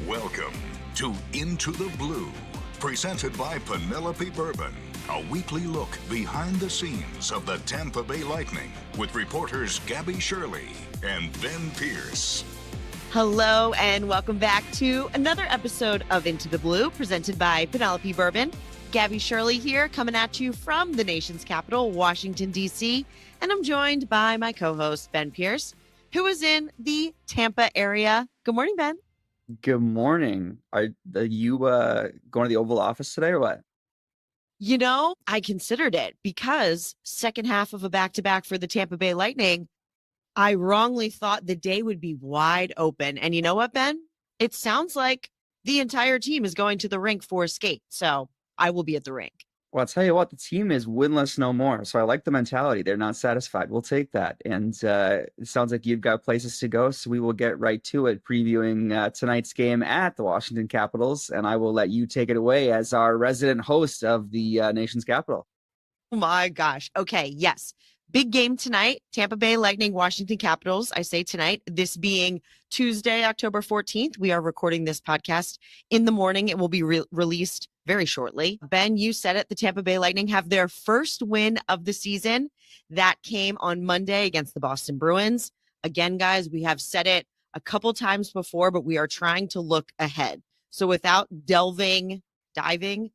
Welcome to Into the Blue, presented by Penelope Bourbon, a weekly look behind the scenes of the Tampa Bay Lightning with reporters Gabby, Shirley, and Ben Pierce. Hello and welcome back to another episode of Into the Blue, presented by Penelope Bourbon. Gabby, Shirley here, coming at you from the nation's capital, Washington, D.C., and I'm joined by my co-host, Ben Pierce, who is in the Tampa area. Good morning, Ben. Good morning. Are you going to the Oval Office today or what? You know, I considered it because second half of a back-to-back for the Tampa Bay Lightning, I wrongly thought the day would be wide open. And you know what, Ben? It sounds like the entire team is going to the rink for a skate. So I will be at the rink. Well, I'll tell you what, the team is winless no more. So I like the mentality. They're not satisfied. We'll take that. And it sounds like you've got places to go. So we will get right to it, previewing tonight's game at the Washington Capitals. And I will let you take it away as our resident host of the nation's capital. Oh my gosh. Okay. Yes. Big game tonight, Tampa Bay Lightning, Washington Capitals. I say tonight, this being Tuesday, October 14th. We are recording this podcast in the morning. It will be released very shortly. Ben, you said it. The Tampa Bay Lightning have their first win of the season. That came on Monday against the Boston Bruins. Again, guys, we have said it a couple times before, but we are trying to look ahead. So without diving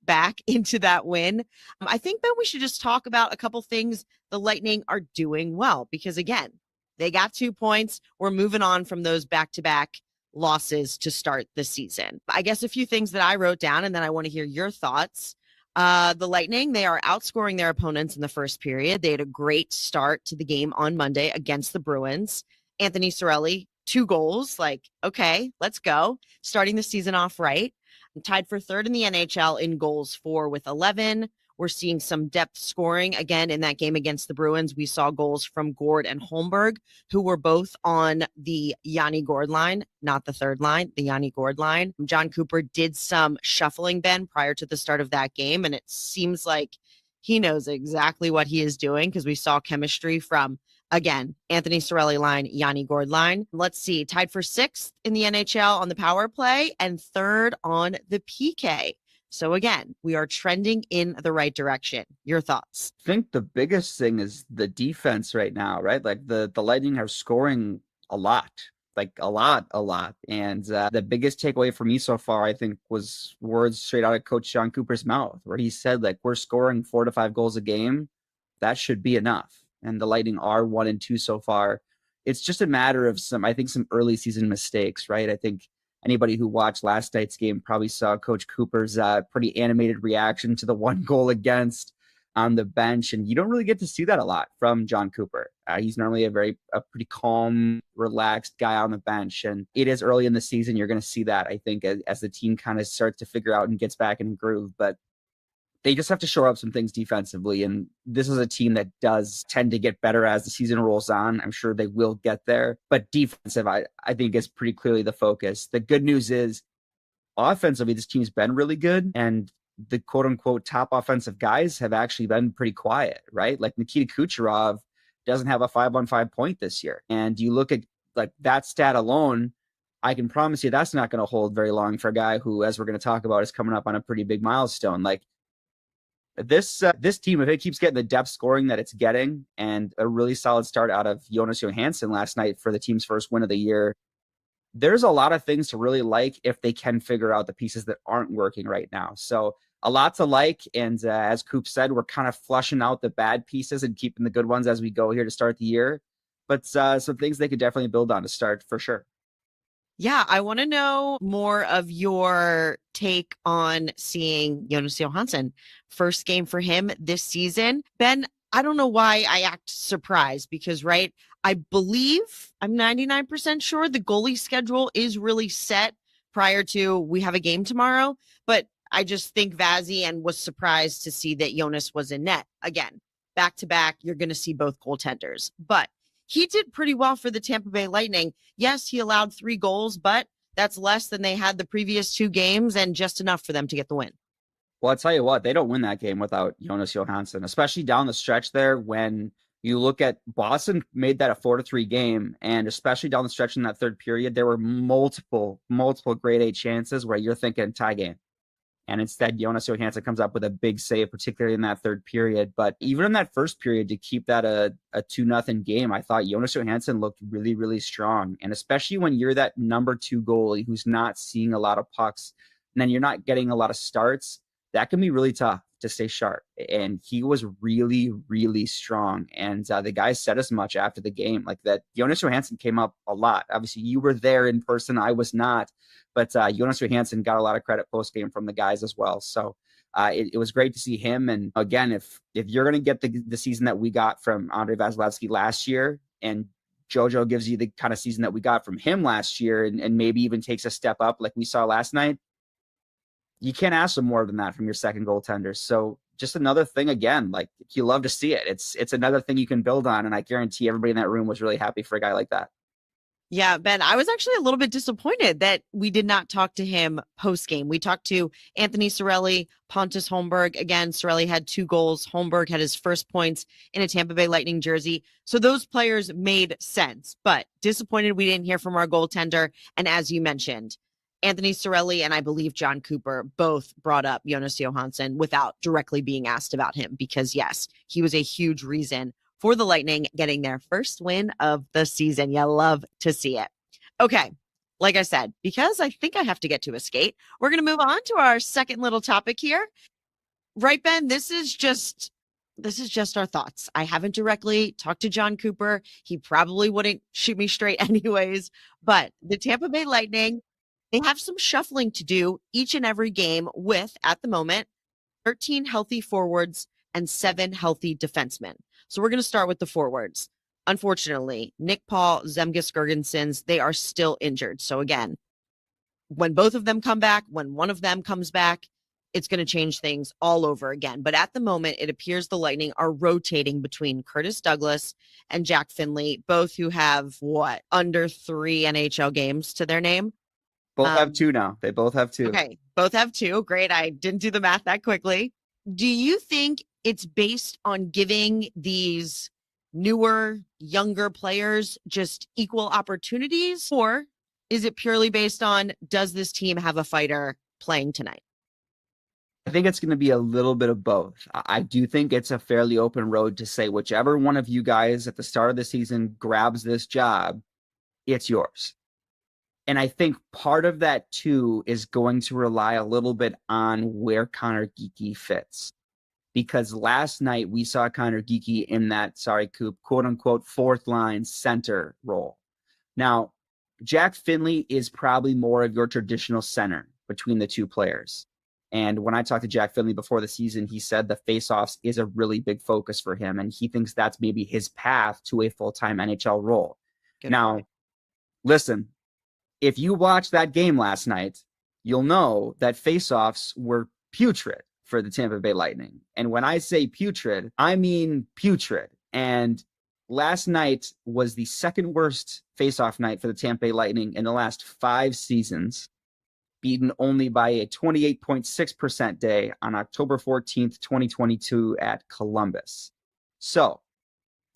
back into that win, I think, Ben, we should just talk about a couple things the Lightning are doing well, because again, they got 2 points. We're moving on from those back-to-back losses to start the season. I guess a few things that I wrote down, and then I want to hear your thoughts. The Lightning, they are outscoring their opponents in the first period. They had a great start to the game on Monday against the Bruins. Anthony Cirelli, 2 goals. Like, okay, let's go. Starting the season off right. I'm tied for third in the NHL in goals for with 11. We're seeing some depth scoring. Again, in that game against the Bruins, we saw goals from Gord and Holmberg, who were both on the Yanni Gord line, not the third line, the Yanni Gord line. John Cooper did some shuffling, Ben, prior to the start of that game, and it seems like he knows exactly what he is doing because we saw chemistry from, again, Anthony Cirelli line, Yanni Gord line. Let's see, tied for 6th in the NHL on the power play and 3rd on the PK. So again, we are trending in the right direction. Your thoughts? I think the biggest thing is the defense right now, right? Like the Lightning are scoring a lot. Like a lot. And the biggest takeaway for me so far, I think, was words straight out of Coach John Cooper's mouth, where he said, like, we're scoring 4 to 5 goals a game. That should be enough. And the Lightning are 1-2 so far. It's just a matter of some early season mistakes, right? I think anybody who watched last night's game probably saw Coach Cooper's pretty animated reaction to the 1 goal against on the bench. And you don't really get to see that a lot from John Cooper. He's normally a pretty calm, relaxed guy on the bench. And it is early in the season. You're going to see that, I think, as the team kind of starts to figure out and gets back in groove. But they just have to shore up some things defensively. And this is a team that does tend to get better as the season rolls on. I'm sure they will get there. But defensive, I think, is pretty clearly the focus. The good news is, offensively, this team's been really good. And the quote-unquote top offensive guys have actually been pretty quiet, right? Like Nikita Kucherov doesn't have a 5-on-5 point this year. And you look at like that stat alone, I can promise you that's not going to hold very long for a guy who, as we're going to talk about, is coming up on a pretty big milestone. Like, this team, if it keeps getting the depth scoring that it's getting, and a really solid start out of Jonas Johansson last night for the team's first win of the year, there's a lot of things to really like if they can figure out the pieces that aren't working right now. So a lot to like. And as Coop said, we're kind of flushing out the bad pieces and keeping the good ones as we go here to start the year. But some things they could definitely build on to start for sure. Yeah, I want to know more of your take on seeing Jonas Johansson. First game for him this season. Ben, I don't know why I act surprised because, right, I believe, I'm 99% sure the goalie schedule is really set prior to we have a game tomorrow. But I just think Vazzy and was surprised to see that Jonas was in net. Again, back to back, you're going to see both goaltenders. But he did pretty well for the Tampa Bay Lightning. Yes, he allowed 3 goals, but that's less than they had the previous 2 games and just enough for them to get the win. Well, I'll tell you what, they don't win that game without Jonas Johansson, especially down the stretch there when You look at Boston made that a 4-3 game, and especially down the stretch in that third period, there were multiple grade A chances where you're thinking tie game. And instead, Jonas Johansson comes up with a big save, particularly in that third period. But even in that first period, to keep that a 2-0 game, I thought Jonas Johansson looked really, really strong. And especially when you're that number 2 goalie who's not seeing a lot of pucks, and then you're not getting a lot of starts, that can be really tough to stay sharp. And he was really, really strong. And the guys said as much after the game, like that Jonas Johansson came up a lot. Obviously, you were there in person. I was not. But Jonas Johansson got a lot of credit post-game from the guys as well. So it was great to see him. And again, if you're going to get the season that we got from Andrei Vasilevsky last year, and JoJo gives you the kind of season that we got from him last year, and maybe even takes a step up like we saw last night, you can't ask for more than that from your second goaltender. So just another thing, again, like you love to see it. It's another thing you can build on. And I guarantee everybody in that room was really happy for a guy like that. Yeah, Ben, I was actually a little bit disappointed that we did not talk to him post-game. We talked to Anthony Cirelli, Pontus Holmberg. Again, Cirelli had 2 goals. Holmberg had his first points in a Tampa Bay Lightning jersey. So those players made sense, but disappointed we didn't hear from our goaltender. And as you mentioned, Anthony Cirelli and I believe John Cooper both brought up Jonas Johansson without directly being asked about him because, yes, he was a huge reason for the Lightning getting their first win of the season. You love to see it. Okay, like I said, because I think I have to get to a skate, we're going to move on to our second little topic here. Right, Ben? This is just our thoughts. I haven't directly talked to John Cooper. He probably wouldn't shoot me straight anyways, but the Tampa Bay Lightning, they have some shuffling to do each and every game with, at the moment, 13 healthy forwards and 7 healthy defensemen. So we're going to start with the forwards. Unfortunately, Nick Paul, Zemgus Girgensons, they are still injured. So again, when both of them come back, when one of them comes back, it's going to change things all over again. But at the moment, it appears the Lightning are rotating between Curtis Douglas and Jack Finley, both who have, under 3 NHL games to their name. Both have 2 now. They both have 2. Okay, both have 2. Great. I didn't do the math that quickly. Do you think it's based on giving these newer, younger players just equal opportunities? Or is it purely based on, does this team have a fighter playing tonight? I think it's going to be a little bit of both. I do think it's a fairly open road to say whichever one of you guys at the start of the season grabs this job, it's yours. And I think part of that, too, is going to rely a little bit on where Connor Geekie fits. Because last night we saw Connor Geekie in that, Coop, quote-unquote, fourth-line center role. Now, Jack Finley is probably more of your traditional center between the 2 players. And when I talked to Jack Finley before the season, he said the faceoffs is a really big focus for him. And he thinks that's maybe his path to a full-time NHL role. Good now, point. Listen, if you watched that game last night, you'll know that faceoffs were putrid for the Tampa Bay Lightning. And when I say putrid, I mean putrid. And last night was the second worst faceoff night for the Tampa Bay Lightning in the last 5 seasons, beaten only by a 28.6% day on October 14th, 2022 at Columbus. So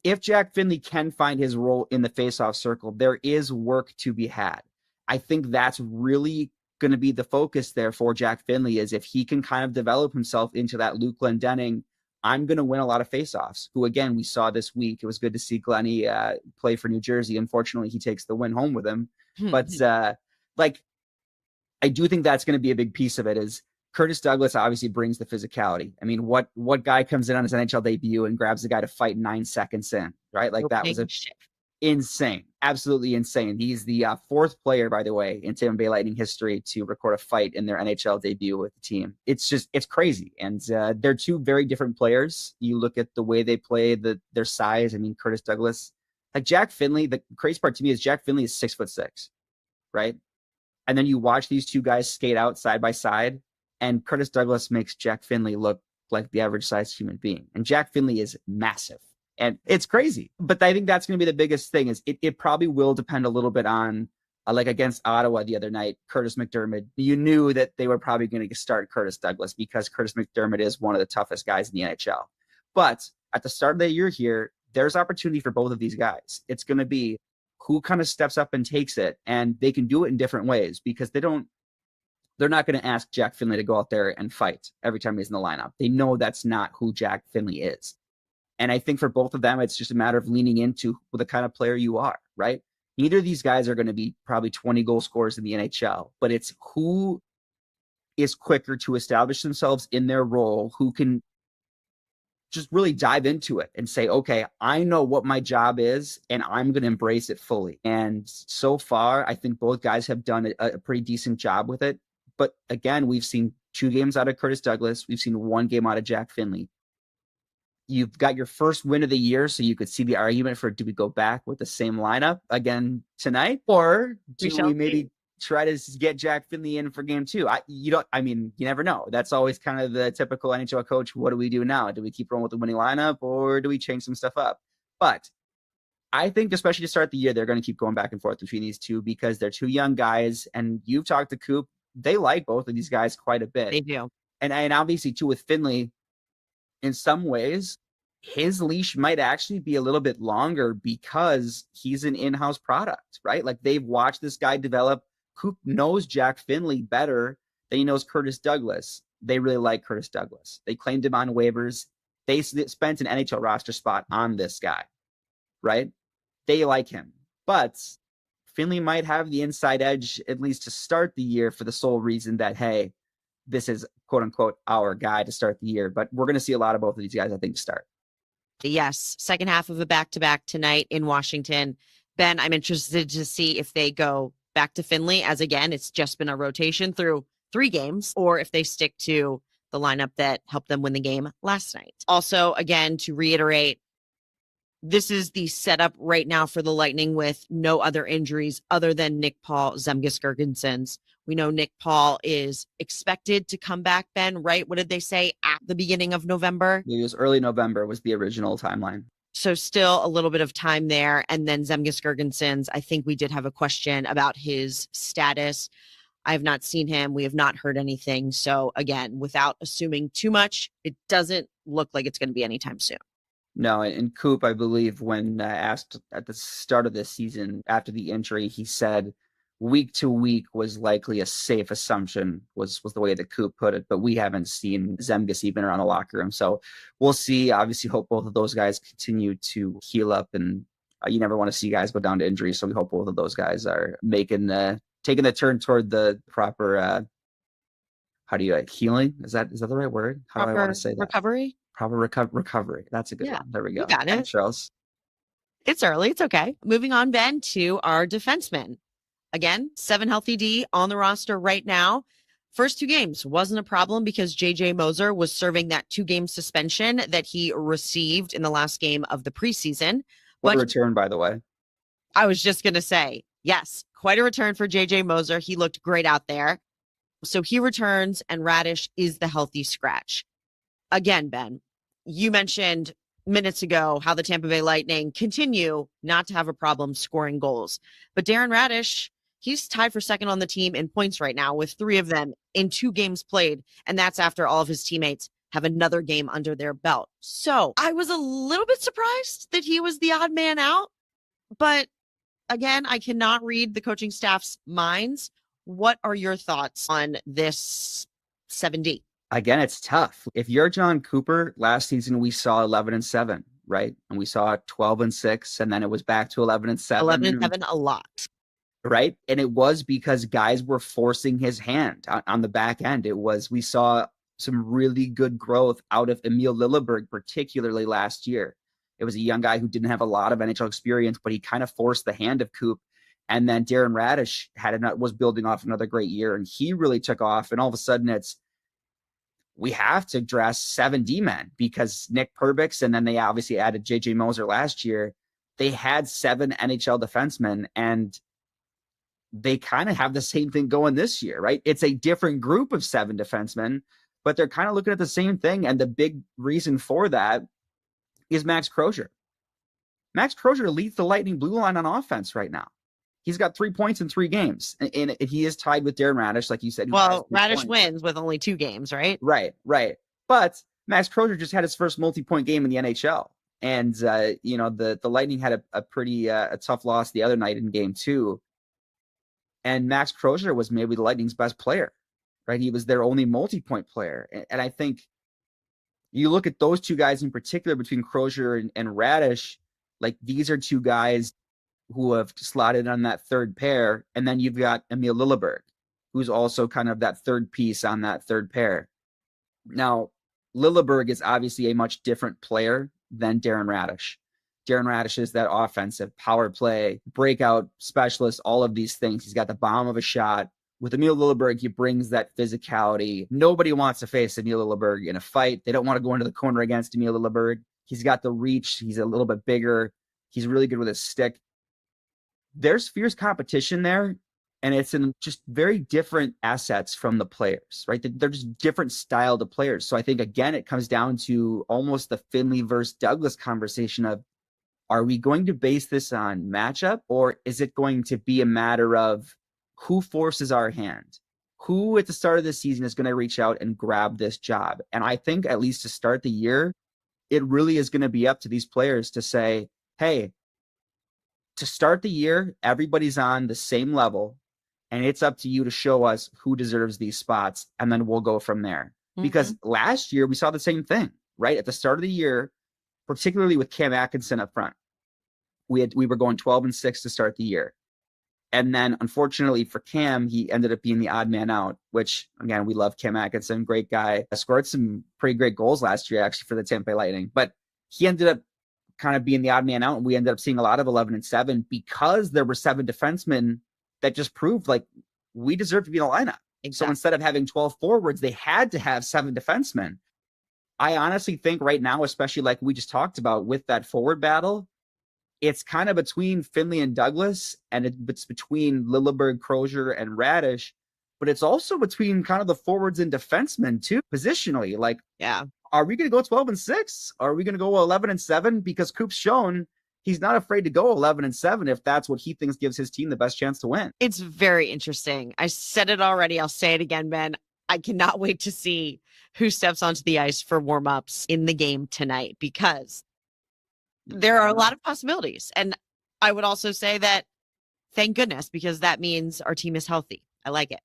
if Jack Finley can find his role in the faceoff circle, there is work to be had. I think that's really going to be the focus there for Jack Finley, is if he can kind of develop himself into that Luke Glendening, I'm going to win a lot of faceoffs, who, again, we saw this week. It was good to see Glenny play for New Jersey. Unfortunately, he takes the win home with him. But I do think that's going to be a big piece of it, is Curtis Douglas obviously brings the physicality. I mean, what guy comes in on his NHL debut and grabs the guy to fight 9 seconds in, right? Like that was insane, absolutely insane. He's the 4th player, by the way, in Tampa Bay Lightning history to record a fight in their NHL debut with the team. It's crazy. And they're 2 very different players. You look at the way they play, their size. I mean, Curtis Douglas, like Jack Finley, the crazy part to me is Jack Finley is 6'6", right? And then you watch these 2 guys skate out side by side, and Curtis Douglas makes Jack Finley look like the average sized human being. And Jack Finley is massive. And it's crazy. But I think that's going to be the biggest thing, is it probably will depend a little bit on, like against Ottawa the other night, Curtis McDermott. You knew that they were probably going to start Curtis Douglas because Curtis McDermott is one of the toughest guys in the NHL. But at the start of the year here, there's opportunity for both of these guys. It's going to be who kind of steps up and takes it, and they can do it in different ways because they're not going to ask Jack Finley to go out there and fight every time he's in the lineup. They know that's not who Jack Finley is. And I think for both of them, it's just a matter of leaning into the kind of player you are, right? Neither of these guys are going to be probably 20 goal scorers in the NHL, but it's who is quicker to establish themselves in their role, who can just really dive into it and say, okay, I know what my job is and I'm going to embrace it fully. And so far, I think both guys have done a pretty decent job with it. But again, we've seen 2 games out of Curtis Douglas. We've seen 1 game out of Jack Finley. You've got your first win of the year, so you could see the argument for, do we go back with the same lineup again tonight? Or do we maybe try to get Jack Finley in for game 2? You never know. That's always kind of the typical NHL coach. What do we do now? Do we keep rolling with the winning lineup or do we change some stuff up? But I think especially to start the year, they're going to keep going back and forth between these two because they're 2 young guys. And you've talked to Coop. They like both of these guys quite a bit. They do. And obviously, too, with Finley, in some ways, his leash might actually be a little bit longer because he's an in-house product, right? Like they've watched this guy develop. Coop knows Jack Finley better than he knows Curtis Douglas. They really like Curtis Douglas. They claimed him on waivers. They spent an NHL roster spot on this guy, right? They like him. But Finley might have the inside edge, at least to start the year, for the sole reason that, hey, this is quote unquote our guy to start the year. But we're going to see a lot of both of these guys, I think, start. Yes. Second half of a back-to-back tonight in Washington. Ben, I'm interested to see if they go back to Finley, as again, it's just been a rotation through 3 games, or if they stick to the lineup that helped them win the game last night. Also, again, to reiterate, this is the setup right now for the Lightning with no other injuries other than Nick Paul, Zemgus Girgensons. We know Nick Paul is expected to come back, Ben, right? What did they say at the beginning of November? It was early November was the original timeline. So still a little bit of time there. And then Zemgus Girgensons, I think we did have a question about his status. I have not seen him. We have not heard anything. So again, without assuming too much, it doesn't look like it's going to be anytime soon. No, and Coop, I believe, when asked at the start of this season after the injury, he said week to week was likely a safe assumption, was the way that Coop put it. But we haven't seen Zemgus even around the locker room. So we'll see. Obviously, hope both of those guys continue to heal up. And you never want to see guys go down to injury. So we hope both of those guys are taking the turn toward the proper, healing? Is that the right word? How do I want to say that? Recovery? Proper recovery. That's a good one. There we go. You got it. Thanks, Charles. It's early. It's okay. Moving on, Ben, to our defensemen. Again, 7 healthy D on the roster right now. First 2 games wasn't a problem because JJ Moser was serving that 2-game suspension that he received in the last game of the preseason. What a return, by the way. I was just going to say, yes, quite a return for JJ Moser. He looked great out there. So he returns and Radish is the healthy scratch. Again, Ben, you mentioned minutes ago how the Tampa Bay Lightning continue not to have a problem scoring goals. But Darren Radish, he's tied for second on the team in points right now with 3 of them in 2 games played. And that's after all of his teammates have another game under their belt. So I was a little bit surprised that he was the odd man out. But again, I cannot read the coaching staff's minds. What are your thoughts on this 7D? Again, it's tough. If you're John Cooper, last season we saw 11-7, right? And we saw 12-6, and then it was back to 11-7. 11-7, a lot. Right? And it was because guys were forcing his hand on the back end. We saw some really good growth out of Emil Lilleberg, particularly last year. It was a young guy who didn't have a lot of NHL experience, but he kind of forced the hand of Coop. And then Darren Radish was building off another great year, and he really took off. And all of a sudden we have to dress 7 D-men because Nick Perbix, and then they obviously added JJ Moser last year. They had 7 NHL defensemen, and they kind of have the same thing going this year, right? It's a different group of 7 defensemen, but they're kind of looking at the same thing. And the big reason for that is Max Crozier. Max Crozier leads the Lightning blue line on offense right now. He's got 3 points in 3 games, and he is tied with Darren Radish, like you said. Well, Radish wins with only 2 games, right? Right. But Max Crozier just had his first multi-point game in the NHL, And, the Lightning had a pretty a tough loss the other night in game 2. And Max Crozier was maybe the Lightning's best player, right? He was their only multi-point player. And I think you look at those two guys in particular between Crozier and Radish, like these are two guys who have slotted on that third pair. And then you've got Emil Lilleberg, who's also kind of that third piece on that third pair. Now, Lilleberg is obviously a much different player than Darren Radish. Darren Radish is that offensive power play, breakout specialist, all of these things. He's got the bomb of a shot. With Emil Lilleberg, he brings that physicality. Nobody wants to face Emil Lilleberg in a fight. They don't want to go into the corner against Emil Lilleberg. He's got the reach. He's a little bit bigger. He's really good with his stick. There's fierce competition there, and it's in just very different assets from the players, right? They're just different style of players. So I think, again, it comes down to almost the Finley versus Douglas conversation of, are we going to base this on matchup, or is it going to be a matter of who forces our hand? Who at the start of the season is going to reach out and grab this job? And I think, at least to start the year, it really is going to be up to these players to say, hey, to start the year, everybody's on the same level, and it's up to you to show us who deserves these spots, and then we'll go from there. Mm-hmm. Because last year we saw the same thing, right? At the start of the year, particularly with Cam Atkinson up front, we were going 12-6 to start the year. And then, unfortunately for Cam, he ended up being the odd man out, which, again, we love Cam Atkinson, great guy. Scored some pretty great goals last year, actually, for the Tampa Bay Lightning. But he ended up kind of being the odd man out, and we ended up seeing a lot of 11-7 because there were 7 defensemen that just proved like we deserve to be in the lineup. Exactly. So instead of having 12 forwards, they had to have 7 defensemen. I honestly think right now, especially like we just talked about with that forward battle, it's kind of between Finley and Douglas, and it's between Lilleberg, Crozier, and Radish, but it's also between kind of the forwards and defensemen too, positionally. Like, yeah, are we going to go 12-6? Are we going to go 11-7? Because Coop's shown he's not afraid to go 11-7 if that's what he thinks gives his team the best chance to win. It's very interesting. I said it already. I'll say it again, Ben. I cannot wait to see who steps onto the ice for warm-ups in the game tonight, because there are a lot of possibilities. And I would also say that, thank goodness, because that means our team is healthy. I like it.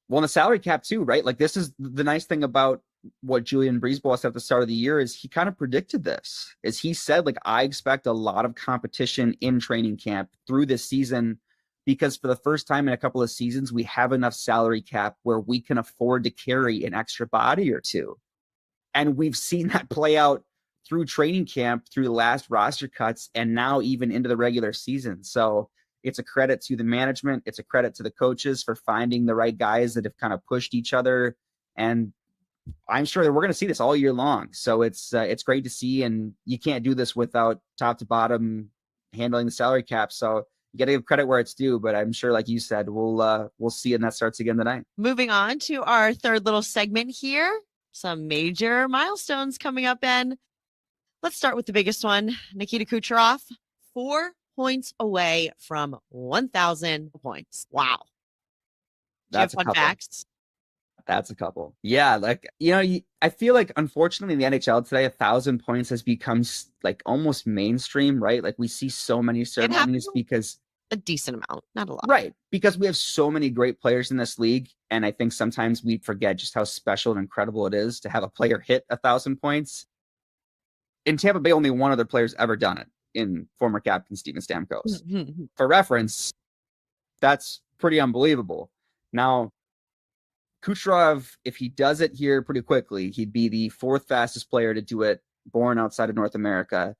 Well, in the salary cap too, right? Like, this is the nice thing about what Julian Breezeball said at the start of the year is he kind of predicted this. As he said, like, I expect a lot of competition in training camp through this season, because for the first time in a couple of seasons, we have enough salary cap where we can afford to carry an extra body or two. And we've seen that play out through training camp, through the last roster cuts, and now even into the regular season. So it's a credit to the management. It's a credit to the coaches for finding the right guys that have kind of pushed each other. And I'm sure that we're going to see this all year long. So it's great to see. And you can't do this without top to bottom handling the salary cap. So you got to give credit where it's due. But I'm sure, like you said, we'll see it, and that starts again tonight. Moving on to our third little segment here. Some major milestones coming up, Ben. Let's start with the biggest one. Nikita Kucherov, 4 points away from 1,000 points. Wow. That's fun facts. That's a couple. Yeah, like, I feel like, unfortunately, in the NHL today, 1,000 points has become like almost mainstream, right? Like, we see so many ceremonies because a decent amount, not a lot. Right, because we have so many great players in this league, and I think sometimes we forget just how special and incredible it is to have a player hit 1,000 points. In Tampa Bay, only one other player's ever done it, in former captain Steven Stamkos. Mm-hmm. For reference, that's pretty unbelievable. Now, Kucherov, if he does it here pretty quickly, he'd be the 4th fastest player to do it born outside of North America.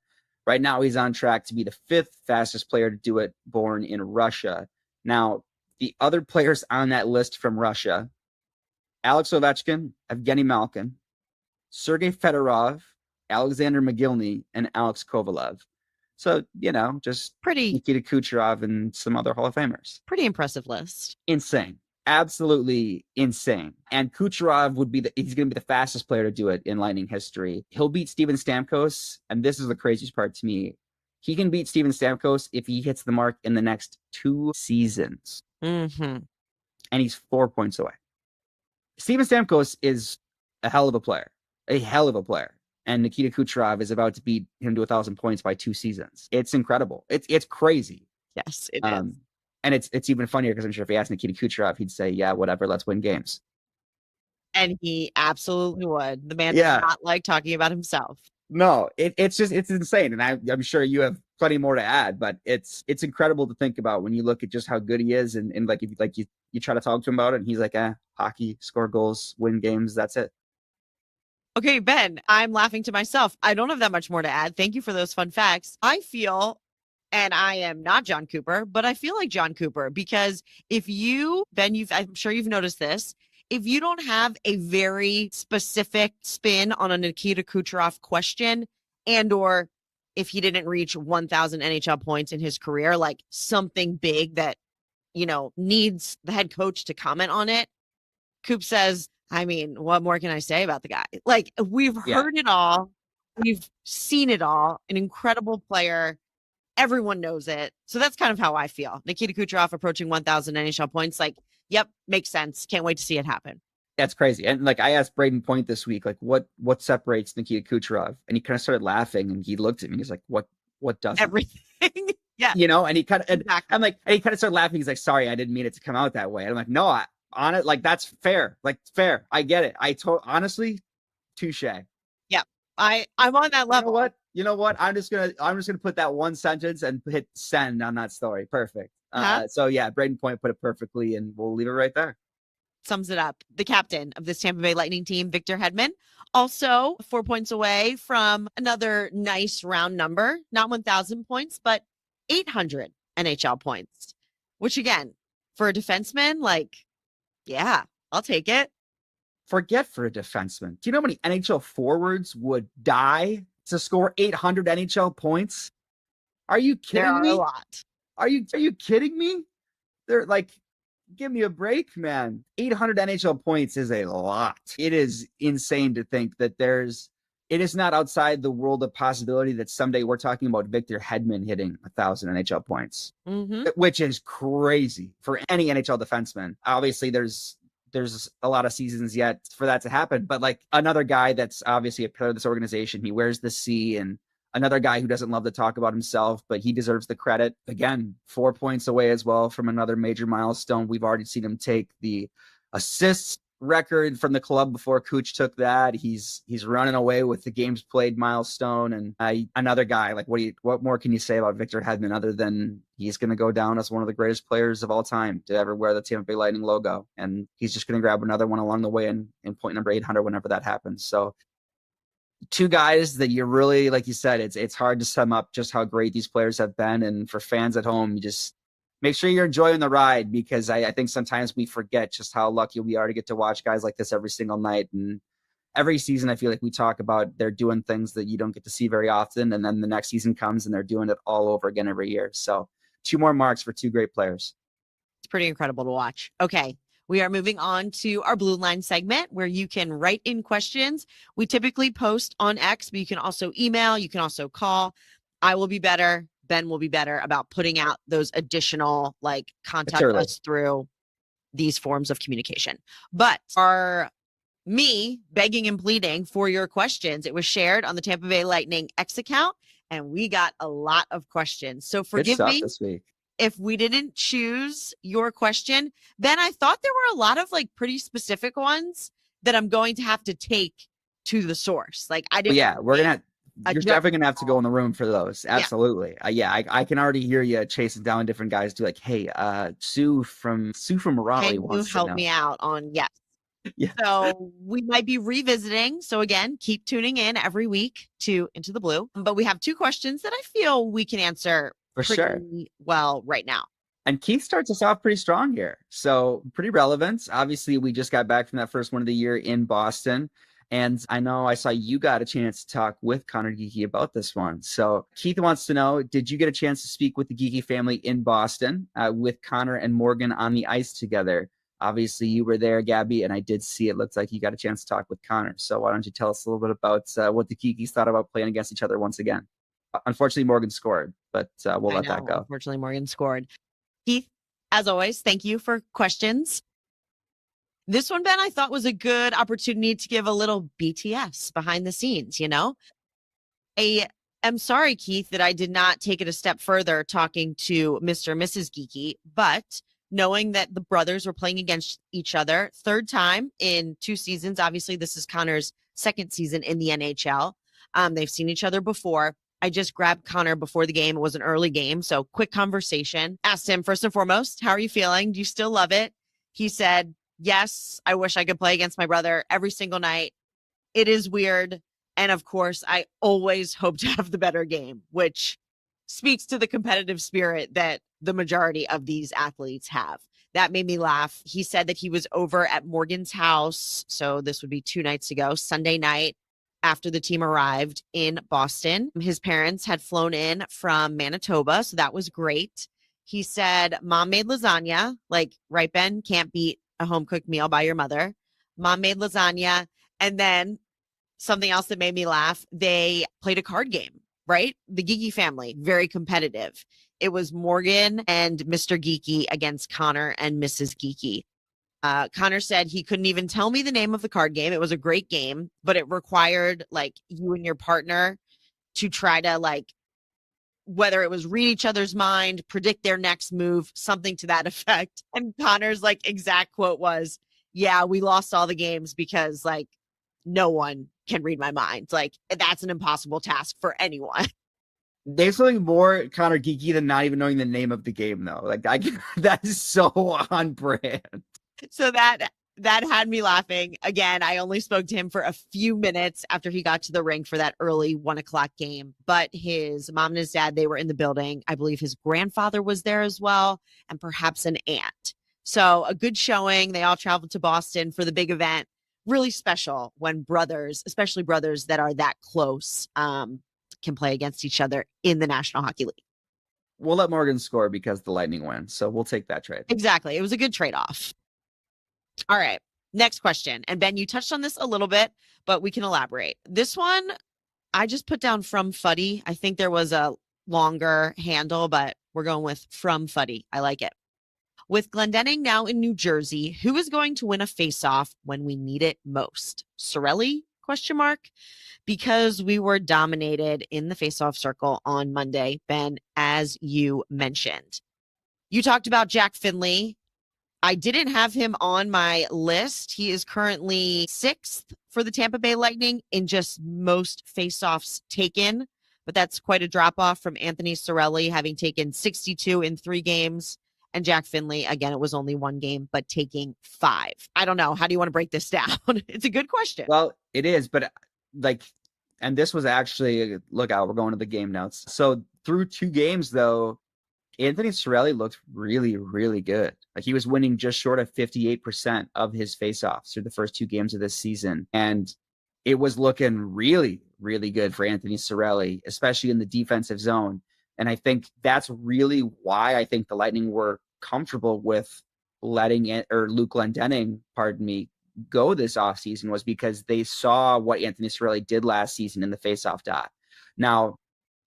Right now, he's on track to be the 5th fastest player to do it born in Russia. Now, the other players on that list from Russia: Alex Ovechkin, Evgeny Malkin, Sergei Fedorov, Alexander McGillney, and Alex Kovalev. So, just pretty Nikita Kucherov and some other Hall of Famers. Pretty impressive list. Insane. Absolutely insane. And Kucherov he's going to be the fastest player to do it in Lightning history. He'll beat Steven Stamkos, and this is the craziest part to me. He can beat Steven Stamkos if he hits the mark in the next 2 seasons. Mm-hmm. And he's 4 points away. Steven Stamkos is a hell of a player. and Nikita Kucherov is about to beat him to 1,000 points by 2 seasons. It's incredible. It's crazy. Yes, it is. And it's even funnier because I'm sure if he asked Nikita Kucherov, he'd say, yeah, whatever, let's win games. And he absolutely would. The man Yeah. does not like talking about himself. No, it's insane. And I'm sure you have plenty more to add, but it's incredible to think about when you look at just how good he is. And like, if you try to talk to him about it and he's like, hockey, score goals, win games. That's it. Okay, Ben, I'm laughing to myself. I don't have that much more to add. Thank you for those fun facts. I feel, and I am not John Cooper, but I feel like John Cooper because if you, Ben, I'm sure you've noticed this. If you don't have a very specific spin on a Nikita Kucherov question, and or if he didn't reach 1,000 NHL points in his career, like something big that, needs the head coach to comment on it, Coop says, I mean, what more can I say about the guy? Like, we've heard it all. We've seen it all. An incredible player. Everyone knows it. So that's kind of how I feel. Nikita Kucherov approaching 1,000 NHL points. Like, yep, makes sense. Can't wait to see it happen. That's crazy. And like, I asked Braden Point this week, like, what separates Nikita Kucherov? And he kind of started laughing and he looked at me. He's like, what doesn't? Everything. Yeah. And he kind of, Exactly. I'm like, and he kind of started laughing. He's like, sorry, I didn't mean it to come out that way. And I'm like, no, on it, like, that's fair. Like, fair. I get it. Honestly, touche. Yeah. I'm on that level. You know what? I'm just gonna put that one sentence and hit send on that story. Perfect. So yeah, Braden Point put it perfectly, and we'll leave it right there. Sums it up. The captain of this Tampa Bay Lightning team, Victor Hedman, also 4 points away from another nice round number, not 1,000 points, but 800 NHL points, which again, for a defenseman, like, yeah, I'll take it. Forget for a defenseman. Do you know how many NHL forwards would die to score 800 NHL points? Are you kidding me? There are a lot. Are you kidding me? They're like, give me a break, man. 800 NHL points is a lot. It is insane to think that it is not outside the world of possibility that someday we're talking about Victor Hedman hitting 1,000 NHL points, which is crazy for any NHL defenseman. Obviously, there's a lot of seasons yet for that to happen, but like another guy that's obviously a pillar of this organization, he wears the C, and another guy who doesn't love to talk about himself, but he deserves the credit. Again, 4 points away as well from another major milestone. We've already seen him take the assists record from the club before Kuch took that. He's running away with the games played milestone, and another guy. Like, what more can you say about Victor Hedman other than he's going to go down as one of the greatest players of all time to ever wear the Tampa Bay Lightning logo, and he's just going to grab another one along the way in point number 800 whenever that happens. So, two guys that you really, like you said, it's hard to sum up just how great these players have been, and for fans at home, you just make sure you're enjoying the ride, because I think sometimes we forget just how lucky we are to get to watch guys like this every single night. And every season, I feel like we talk about they're doing things that you don't get to see very often. And then the next season comes and they're doing it all over again every year. So 2 more marks for 2 great players. It's pretty incredible to watch. Okay. We are moving on to our Blue Line segment where you can write in questions. We typically post on X, but you can also email. You can also call. I will be better. Ben will be better about putting out those additional, like, contact us through these forms of communication. But me begging and pleading for your questions, it was shared on the Tampa Bay Lightning X account, and we got a lot of questions. So forgive me this week if we didn't choose your question. Ben, I thought there were a lot of like pretty specific ones that I'm going to have to take to the source. Like, I didn't. Yeah, you're definitely gonna have to go in the room for those. Absolutely. Yeah. I can already hear you chasing down different guys to like, hey, Sue from Raleigh wants to help me out on yes. Yeah. So we might be revisiting. So again, keep tuning in every week to Into the Blue. But we have 2 questions that I feel we can answer for sure well right now. And Keith starts us off pretty strong here. So pretty relevant. Obviously, we just got back from that first one of the year in Boston. And I know I saw you got a chance to talk with Connor Geeky about this one. So Keith wants to know, did you get a chance to speak with the Geeky family in Boston with Connor and Morgan on the ice together? Obviously, you were there, Gabby, and I did see it. Looks like you got a chance to talk with Connor. So why don't you tell us a little bit about what the Geekys thought about playing against each other once again? Unfortunately, Morgan scored, but we'll let that go. Unfortunately, Morgan scored. Keith, as always, thank you for questions. This one, Ben, I thought was a good opportunity to give a little BTS behind the scenes, I am sorry, Keith, that I did not take it a step further talking to Mr. and Mrs. Geeky, but knowing that the brothers were playing against each other, third time in 2 seasons. Obviously, this is Connor's second season in the NHL. They've seen each other before. I just grabbed Connor before the game. It was an early game, so quick conversation. Asked him, first and foremost, how are you feeling? Do you still love it? He said, yes, I wish I could play against my brother every single night. It is weird. And of course, I always hope to have the better game, which speaks to the competitive spirit that the majority of these athletes have. That made me laugh. He said that he was over at Morgan's house. So this would be 2 nights ago, Sunday night, after the team arrived in Boston. His parents had flown in from Manitoba, so that was great. He said, Mom made lasagna. Like, right, Ben? Can't beat a home cooked meal by your mother. Mom made lasagna. And then something else that made me laugh, they played a card game, right? The Geeky family, very competitive. It was Morgan and Mr. Geeky against Connor and Mrs. Geeky. Connor said he couldn't even tell me the name of the card game. It was a great game, but it required like you and your partner to try to like, whether it was read each other's mind, predict their next move, something to that effect. And Connor's like exact quote was, yeah, we lost all the games because like no one can read my mind. Like that's an impossible task for anyone. There's something more Connor geeky than not even knowing the name of the game, though. Like that is so on brand. So that had me laughing. Again, I only spoke to him for a few minutes after he got to the rink for that early 1:00 game. But his mom and his dad, they were in the building. I believe his grandfather was there as well, and perhaps an aunt. So a good showing. They all traveled to Boston for the big event. Really special when brothers, especially brothers that are that close, can play against each other in the National Hockey League. We'll let Morgan score because the Lightning win. So we'll take that trade. Exactly. It was a good trade-off. All right. Next question. And Ben, you touched on this a little bit, but we can elaborate. This one, I just put down from Fuddy. I think there was a longer handle, but we're going with from Fuddy. I like it. With Glendenning now in New Jersey, who is going to win a face-off when we need it most? Shirley? ? Because we were dominated in the face-off circle on Monday, Ben, as you mentioned. You talked about Jack Finley. I didn't have him on my list. He is currently 6th for the Tampa Bay Lightning in just most face-offs taken, but that's quite a drop-off from Anthony Cirelli having taken 62 in 3 games. And Jack Finley, again, it was only 1 game, but taking 5. I don't know. How do you want to break this down? It's a good question. Well, it is, but like, and this was actually, look out, we're going to the game notes. So through 2 games, though, Anthony Cirelli looked really, really good. Like he was winning just short of 58% of his faceoffs through the first 2 games of this season. And it was looking really, really good for Anthony Cirelli, especially in the defensive zone. And I think that's really why I think the Lightning were comfortable with letting Luke Glendenning, go this offseason, was because they saw what Anthony Cirelli did last season in the faceoff dot. Now,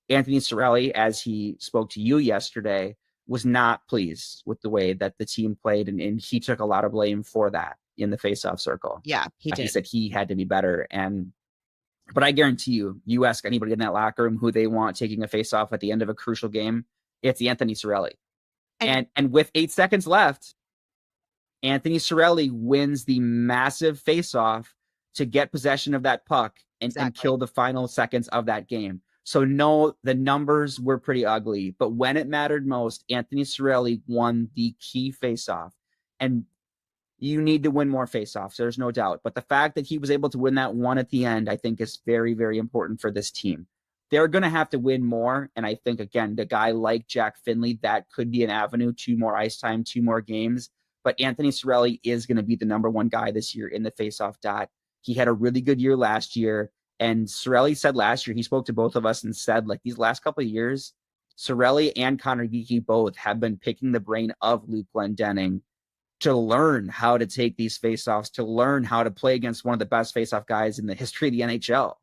Anthony Cirelli, as he spoke to you yesterday, was not pleased with the way that the team played, and he took a lot of blame for that in the faceoff circle. Yeah, he did. He said he had to be better. But I guarantee you ask anybody in that locker room who they want taking a faceoff at the end of a crucial game, it's Anthony Cirelli. And with 8 seconds left, Anthony Cirelli wins the massive faceoff to get possession of that puck and kill the final seconds of that game. So no, the numbers were pretty ugly, but when it mattered most, Anthony Cirelli won the key faceoff. And you need to win more faceoffs, there's no doubt. But the fact that he was able to win that one at the end, I think is very, very important for this team. They're going to have to win more. And I think, again, the guy like Jack Finley, that could be an avenue, 2 more ice time, 2 more games. But Anthony Cirelli is going to be the number 1 guy this year in the faceoff dot. He had a really good year last year. And Cirelli said last year, he spoke to both of us and said, like, these last couple of years, Cirelli and Connor Geeky both have been picking the brain of Luke Glendenning to learn how to take these faceoffs, to learn how to play against one of the best faceoff guys in the history of the NHL.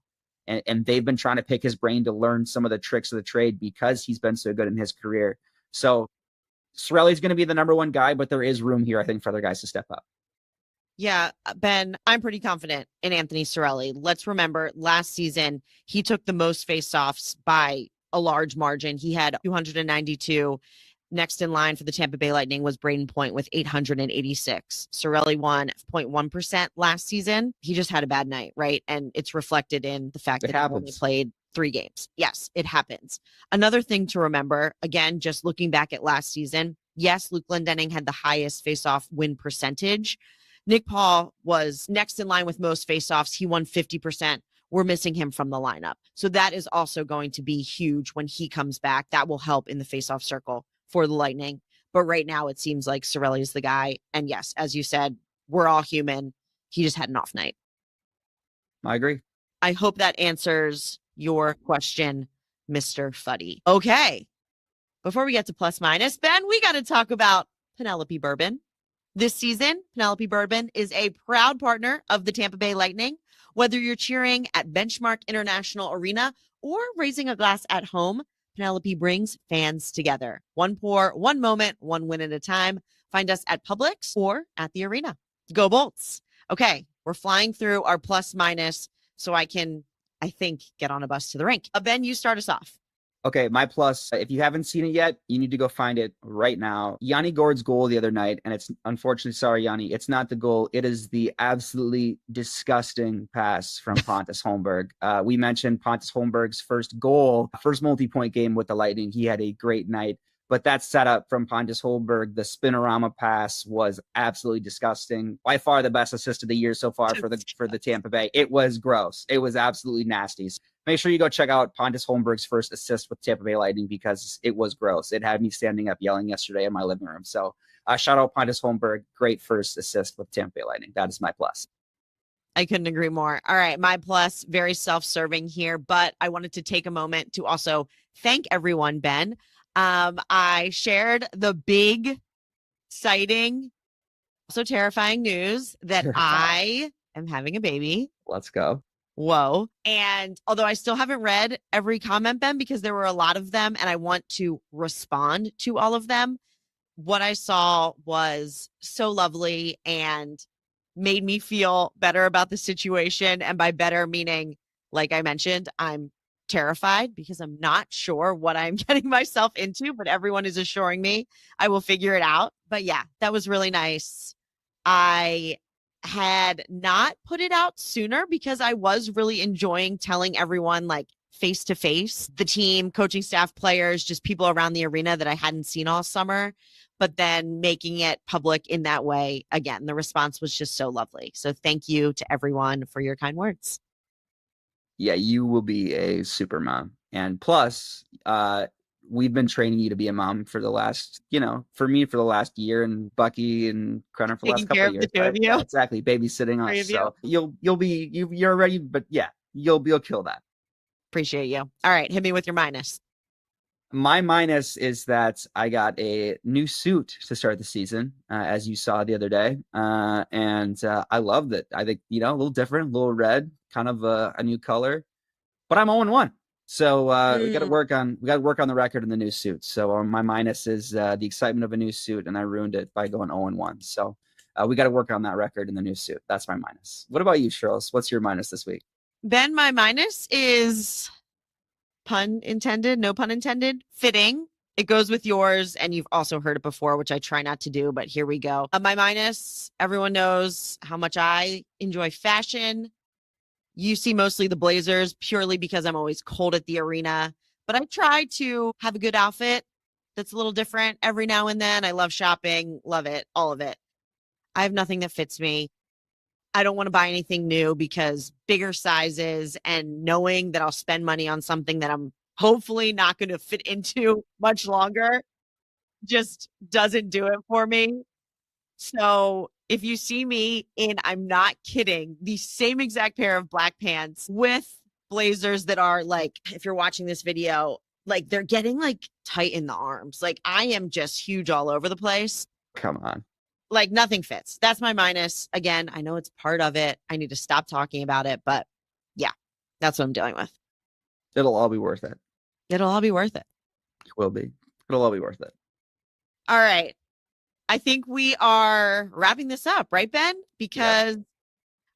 And they've been trying to pick his brain to learn some of the tricks of the trade because he's been so good in his career. So Cirelli's going to be the number 1 guy, but there is room here, I think, for other guys to step up. Yeah, Ben, I'm pretty confident in Anthony Cirelli. Let's remember last season, he took the most faceoffs by a large margin. He had 292. Next in line for the Tampa Bay Lightning was Braden Point with 886. Cirelli won 0.1% last season. He just had a bad night, right? And it's reflected in the fact It that he only happens. played 3 games. Yes, it happens. Another thing to remember, again, just looking back at last season, yes, Luke Glendening had the highest faceoff win percentage. Nick Paul was next in line with most faceoffs. He won 50%. We're missing him from the lineup. So that is also going to be huge when he comes back. That will help in the faceoff circle for the Lightning. But right now it seems like Cirelli is the guy. And yes, as you said, we're all human. He just had an off night. I agree. I hope that answers your question, Mr. Fuddy. Okay. Before we get to plus minus, Ben, we got to talk about Penelope Bourbon. This season, Penelope Bourbon is a proud partner of the Tampa Bay Lightning. Whether you're cheering at Benchmark International Arena or raising a glass at home, Penelope brings fans together. One pour, one moment, one win at a time. Find us at Publix or at the arena. Go Bolts. Okay, we're flying through our plus minus so I can, I think, get on a bus to the rink. Ben, you start us off. Okay, my plus, if you haven't seen it yet, you need to go find it right now. Yanni Gourde's goal the other night, and it's unfortunately, sorry, Yanni, it's not the goal. It is the absolutely disgusting pass from Pontus Holmberg. We mentioned Pontus Holmberg's first goal, first multi-point game with the Lightning. He had a great night. But that setup from Pontus Holmberg, the spinorama pass was absolutely disgusting. By far the best assist of the year so far for the Tampa Bay. It was gross. It was absolutely nasty. So make sure you go check out Pontus Holmberg's first assist with Tampa Bay Lightning because it was gross. It had me standing up yelling yesterday in my living room. So shout out Pontus Holmberg. Great first assist with Tampa Bay Lightning. That is my plus. I couldn't agree more. All right, my plus, very self-serving here, but I wanted to take a moment to also thank everyone, Ben. I shared the big, exciting, also terrifying news that I am having a baby. Let's go. Whoa. And although I still haven't read every comment, Ben, because there were a lot of them and I want to respond to all of them, what I saw was so lovely and made me feel better about the situation. And by better, meaning, like I mentioned, I'm terrified because I'm not sure what I'm getting myself into, but everyone is assuring me I will figure it out. But yeah, that was really nice. I had not put it out sooner because I was really enjoying telling everyone, like, face to face, the team, coaching staff, players, just people around the arena that I hadn't seen all summer. But then making it public in that way, again, the response was just so lovely. So thank you to everyone for your kind words. Yeah, you will be a super mom. And plus, we've been training you to be a mom for the last, for me for the last year, and Bucky and Crenner for the last couple of years. Taking care of the two of you. Yeah, exactly, babysitting us. So you're ready, but yeah, you'll kill that. Appreciate you. All right, hit me with your minus. My minus is that I got a new suit to start the season, as you saw the other day, and I loved it. I think a little different, a little red, kind of a new color, but I'm 0-1. So we got to work on the record in the new suit. So my minus is the excitement of a new suit, and I ruined it by going 0-1. So we got to work on that record in the new suit. That's my minus. What about you, Shirley? What's your minus this week? Ben, my minus is, pun intended, no pun intended, fitting. It goes with yours, and you've also heard it before, which I try not to do, but here we go. My minus, everyone knows how much I enjoy fashion. You see mostly the blazers purely because I'm always cold at the arena, but I try to have a good outfit that's a little different every now and then. I love shopping, love it, all of it. I have nothing that fits me. I don't want to buy anything new because bigger sizes and knowing that I'll spend money on something that I'm hopefully not going to fit into much longer just doesn't do it for me. So if you see me in, I'm not kidding, the same exact pair of black pants with blazers that are like, if you're watching this video, like they're getting like tight in the arms. Like I am just huge all over the place. Come on. Like nothing fits. That's my minus. Again, I know it's part of it. I need to stop talking about it, but yeah, that's what I'm dealing with. It'll all be worth it. It'll all be worth it. It will be. It'll all be worth it. All right. I think we are wrapping this up, right, Ben? Because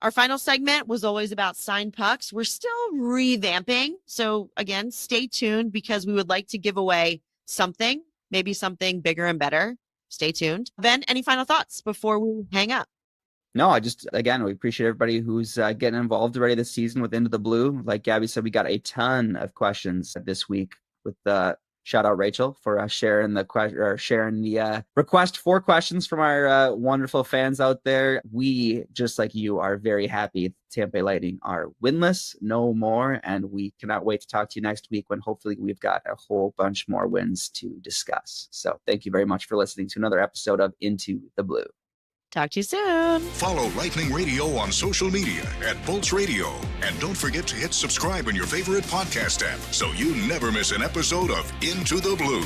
our final segment was always about signed pucks. We're still revamping. So again, stay tuned because we would like to give away something, maybe something bigger and better. Stay tuned. Ben, any final thoughts before we hang up? No, again, we appreciate everybody who's getting involved already this season with Into the Blue. Like Gabby said, we got a ton of questions this week with shout out Rachel for sharing the request for questions from our wonderful fans out there. We, just like you, are very happy Tampa Bay Lightning are winless, no more, and we cannot wait to talk to you next week when hopefully we've got a whole bunch more wins to discuss. So thank you very much for listening to another episode of Into the Blue. Talk to you soon. Follow Lightning Radio on social media at Bolts Radio. And don't forget to hit subscribe in your favorite podcast app so you never miss an episode of Into the Blue.